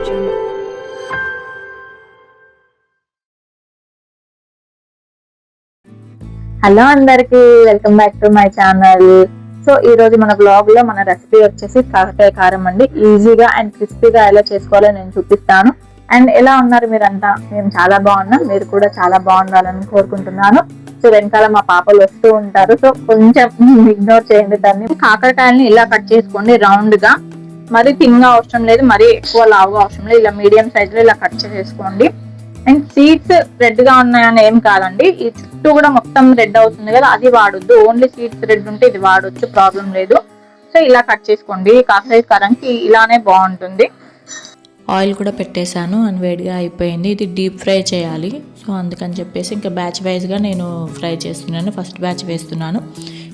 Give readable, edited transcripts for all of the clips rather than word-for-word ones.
Hello అందరికి, welcome back to my channel. So ఈ రోజు మన బ్లాగ్ లో మన రెసిపీ వచ్చేసి కాకరకాయ కారం అండి. ఈజీగా అండ్ క్రిస్పీగా ఎలా చేసుకోవాలో నేను చూపిస్తాను. అండ్ ఎలా ఉన్నారు మీరంతా? మేము చాలా బాగున్నాం, మీరు కూడా చాలా బాగుండాలని కోరుకుంటున్నాను. సో వెనకాల మా పాపలు వస్తూ ఉంటారు, సో కొంచెం ఇగ్నోర్ చేయండి దాన్ని. కాకరకాయలని ఇలా కట్ చేసుకోండి రౌండ్ గా. మరీ థిన్గా అవసరం లేదు, మరీ ఎక్కువ లావుగా అవసరం లేదు. ఇలా మీడియం సైజ్ లో ఇలా కట్ చేసుకోండి. అండ్ సీడ్స్ రెడ్ గా ఉన్నాయని ఏం కాదండి, ఈ చుట్టూ కూడా మొత్తం రెడ్ అవుతుంది కదా, అది వాడొద్దు. ఓన్లీ సీడ్స్ రెడ్ ఉంటే ఇది వాడొచ్చు, ప్రాబ్లం లేదు. సో ఇలా కట్ చేసుకోండి. కాకరకాయ కారంకి ఇలానే బాగుంటుంది. ఆయిల్ కూడా పెట్టేశాను అండ్ వేడిగా అయిపోయింది. ఇది డీప్ ఫ్రై చేయాలి, సో అందుకని చెప్పేసి ఇంకా బ్యాచ్ వైజ్గా నేను ఫ్రై చేస్తున్నాను. ఫస్ట్ బ్యాచ్ వేస్తున్నాను.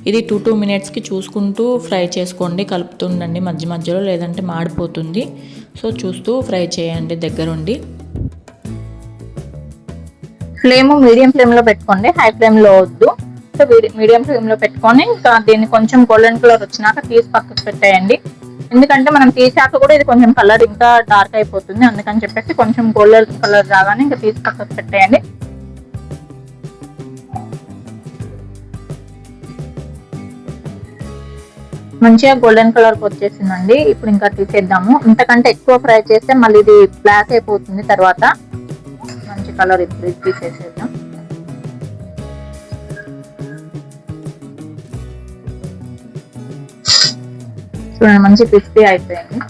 ఇది 2 మినిట్స్కి చూసుకుంటూ ఫ్రై చేసుకోండి, కలుపుతుండండి మధ్య మధ్యలో, లేదంటే మాడిపోతుంది. సో చూస్తూ ఫ్రై చేయండి దగ్గరుండి. ఫ్లేమ్ మీడియం ఫ్లేమ్ లో పెట్టుకోండి, హై ఫ్లేమ్ లో వద్దు. సో మీడియం ఫ్లేమ్ లో పెట్టుకొని ఇంకా దీన్ని కొంచెం గోల్డెన్ కలర్ వచ్చినాక తీసి పక్కకు పెట్టేయండి. ఎందుకంటే మనం తీసాక కూడా ఇది కొంచెం కలర్ ఇంకా డార్క్ అయిపోతుంది, అందుకని చెప్పేసి కొంచెం గోల్డెన్ కలర్ రాగానే ఇంకా తీసి పక్కకు పెట్టేయండి. మంచిగా గోల్డెన్ కలర్ వచ్చేసిందండి. ఇప్పుడు ఇంకా తీసేద్దాము. ఇంతకంటే ఎక్కువ ఫ్రై చేస్తే మళ్ళీ ఇది బ్లాక్ అయిపోతుంది తర్వాత. మంచి కలర్ ఇప్పుడు తీసేసేద్దాం. చూడండి మంచి క్రిస్పీ అయిపోయింది.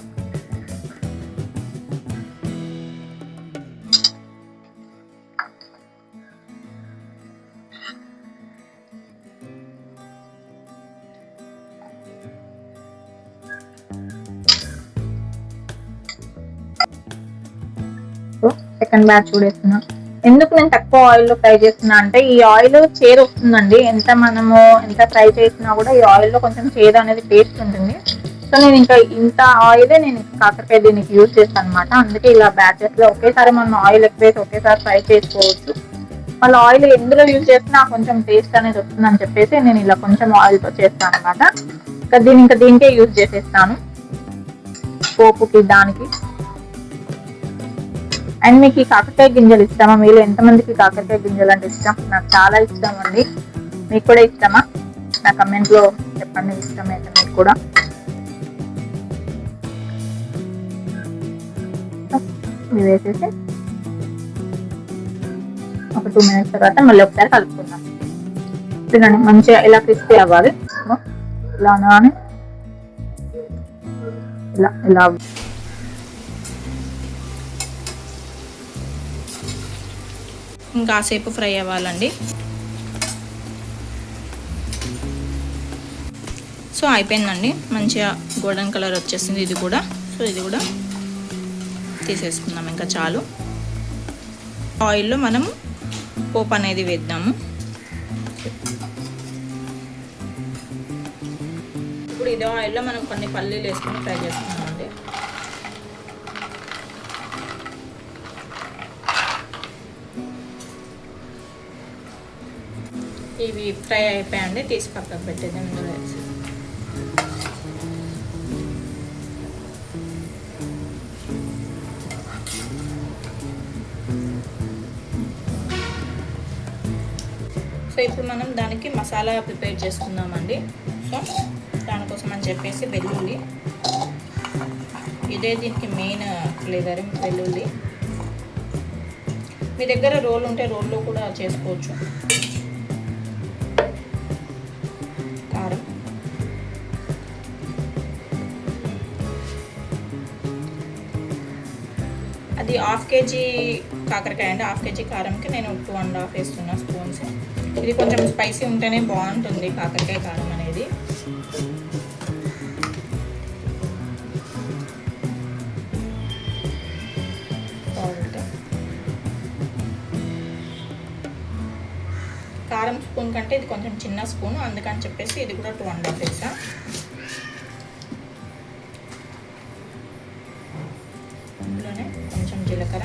సెకండ్ బ్యాచ్ కూడా వేస్తున్నా. ఎందుకు నేను తక్కువ ఆయిల్ లో ఫ్రై చేస్తున్నా అంటే, ఈ ఆయిల్ చేదు వస్తుందండి. ఎంత ఫ్రై చేసినా కూడా ఈ ఆయిల్ లో కొంచెం చేదు అనేది టేస్ట్ ఉంటుంది. సో నేను ఇంకా ఇంత ఆయిలే నేను కాకరకాయ దీనికి యూజ్ చేస్తాను అనమాట. అందుకే ఇలా బ్యాచెస్ లో ఒకేసారి మనం ఆయిల్ ఎక్కువ వేసి ఒకేసారి ఫ్రై చేసుకోవచ్చు. మళ్ళీ ఆయిల్ ఎందులో యూజ్ చేసినా కొంచెం టేస్ట్ అనేది వస్తుందని చెప్పేసి నేను ఇలా కొంచెం ఆయిల్ తో చేస్తాను అనమాట. ఇంకా దీనికే యూజ్ చేసేస్తాను పోపుకి, దానికి. అండ్ మీకు ఈ కాకరకాయ గింజలు ఇష్టమా? మీరు ఎంతమందికి కాకరకాయ గింజలు అంటే ఇష్టం? నాకు చాలా ఇష్టం అండి. మీకు కూడా ఇష్టమా? నా కమెంట్ లో చెప్పండి, ఇష్టమైతే మీకు కూడా. ఇవి వేసేసి ఒక 2 మినిట్స్ తర్వాత మళ్ళీ ఒకసారి కలుపుకుందాం. తినండి, మంచిగా ఇలా క్రిస్పీ అవ్వాలి. ఇలా అనగానే ఇలా ఇంకాసేపు ఫ్రై అవ్వాలండి. సో అయిపోయిందండి, మంచిగా గోల్డెన్ కలర్ వచ్చేసింది ఇది కూడా. సో ఇది కూడా తీసేసుకుందాం, ఇంకా చాలు. ఆయిల్లో మనం పోపు అనేది వేద్దాము. ఇప్పుడు ఇదే ఆయిల్లో మనం కొన్ని పల్లీలు వేసుకొని ఫ్రై చేసుకుందామండి. ఇవి ఫ్రై అయిపోయాయండి, తీసి పక్కకు పెట్టేద్దాం. ఇందులో వేసి సో ఇప్పుడు మనం దానికి మసాలా ప్రిపేర్ చేసుకుందామండి. సో దానికోసం అని చెప్పేసి వెల్లుల్లి, ఇదే దీనికి మెయిన్ ఫ్లేవర్, వెల్లుల్లి. మీ దగ్గర రోల్ ఉంటే రోల్లో కూడా చేసుకోవచ్చు. కారం, అది 1/2 కేజీ కాకరకాయ అండి. 1/2 కేజీ కారంకి నేను 2.5 వేస్తున్నా స్పూన్స్. ఇది కొంచెం స్పైసీ ఉంటేనే బాగుంటుంది కాకరకాయ కారం అనేది. కారం స్పూన్ కంటే ఇది కొంచెం చిన్న స్పూన్, అందుకని చెప్పేసి ఇది కూడా 2.5 వేసా. ఇందులోనే కొంచెం జీలకర్ర,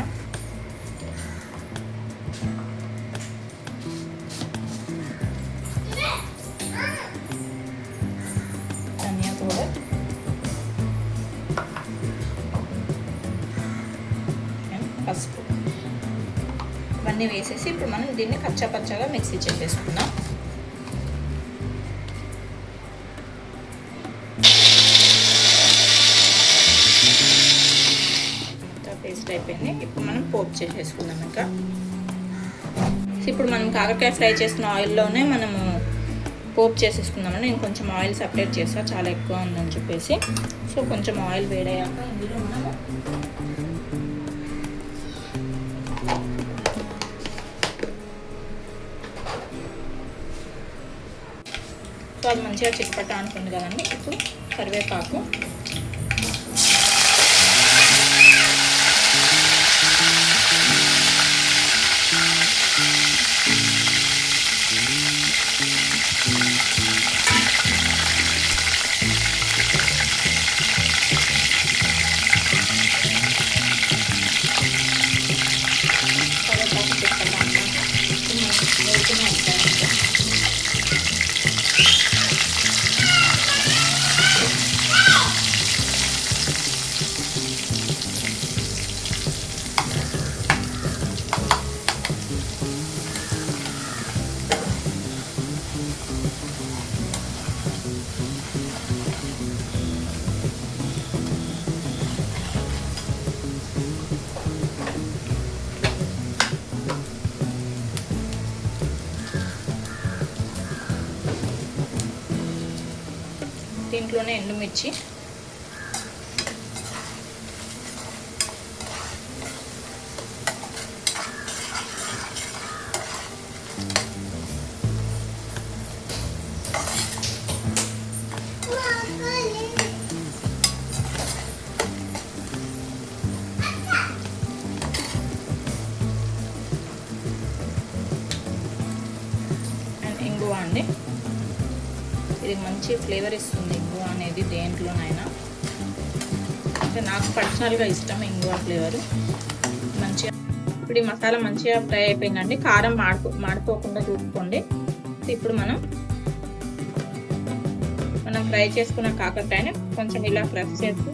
ధనియా పౌడర్, ఇవన్నీ వేసేసి ఇప్పుడు మనం దీన్ని కచ్చాపచ్చాగా మిక్సీ చేసేసుకుందాం. పేస్ట్ అయిపోయింది. ఇప్పుడు మనం పోపు చేసేసుకుందాం. ఇంకా ఇప్పుడు మనం కాకరకాయ ఫ్రై చేసుకున్న ఆయిల్లోనే మనము పోపు చేసేసుకుందామని నేను కొంచెం ఆయిల్ సపరేట్ చేస్తాను, చాలా ఎక్కువ ఉందని చెప్పేసి. సో కొంచెం ఆయిల్ వేడయ్యాక ఇందులో మనము సో అది మంచిగా చిట్పట్ట అనుకుంది కదండి. ఇప్పుడు కరివేపాకు, దీంట్లోనే ఎండుమిర్చి, అండ్ ఇంగువ అండి. ఇది మంచి ఫ్లేవర్ ఇస్తుంది ఇంగువ అనేది దేంట్లోనైనా. అంటే నాకు పర్సనల్గా ఇష్టం ఇంగువ ఫ్లేవరు. మంచిగా ఇప్పుడు ఈ మసాలా మంచిగా ఫ్రై అయిపోయిందండి. కారం మాడిపోకుండా చూసుకోండి. ఇప్పుడు మనం ఫ్రై చేసుకున్న కాకరకాయని కొంచెం ఇలా ప్రెస్ చేసి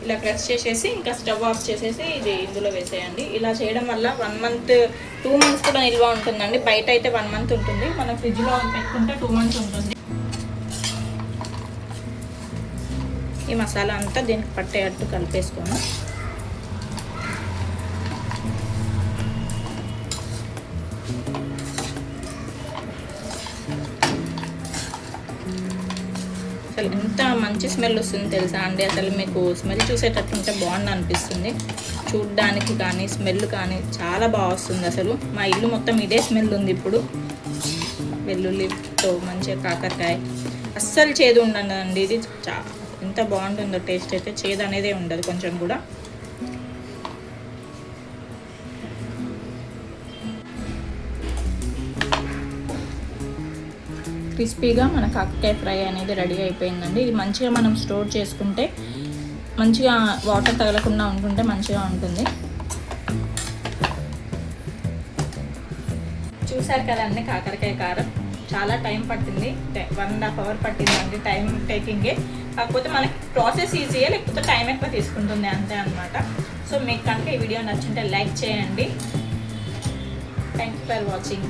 ఇలా ప్రెస్ చేసేసి ఇంకా స్టవ్ ఆఫ్ చేసేసి ఇది ఇందులో వేసేయండి. ఇలా చేయడం వల్ల 1 మంత్ 2 మంత్స్ కూడా నిల్వ ఉంటుందండి. బయట అయితే 1 మంత్ ఉంటుంది, మన ఫ్రిడ్జ్లో పెట్టుకుంటే 2 మంత్స్ ఉంటుంది. ఈ మసాలా అంతా దీనికి పట్టేటట్టు కలిపేసుకోను. అసలు ఎంత మంచి స్మెల్ వస్తుంది తెలుసా అండి. అసలు మీకు స్మెల్ చూసేటట్టు ఉంటే బాగుంది అనిపిస్తుంది. చూడ్డానికి కానీ స్మెల్ కానీ చాలా బాగా వస్తుంది. అసలు మా ఇల్లు మొత్తం ఇదే స్మెల్ ఉంది ఇప్పుడు. వెల్లుల్లితో మంచిగా కాకరకాయ అస్సలు చేదు ఉండదండి. ఇది ఎంత బాగుంటుందో టేస్ట్ అయితే. చేదు అనేదే ఉండదు కొంచెం కూడా. క్రిస్పీగా మన కాకరకాయ ఫ్రై అనేది రెడీ అయిపోయిందండి. ఇది మంచిగా మనం స్టోర్ చేసుకుంటే, మంచిగా వాటర్ తగలకుండా ఉంటుంటే మంచిగా ఉంటుంది. చూసారు కదండి కాకరకాయ కారం. చాలా టైం పట్టింది, 1.5 hours పట్టిందండి. టైం టేకింగే, కాకపోతే మనకి ప్రాసెస్ ఈజీయే, లేకపోతే టైం ఎక్కువ తీసుకుంటుంది అంతే అనమాట. సో మీకు కనుక ఈ వీడియో నచ్చుంటే లైక్ చేయండి. Thank you for watching.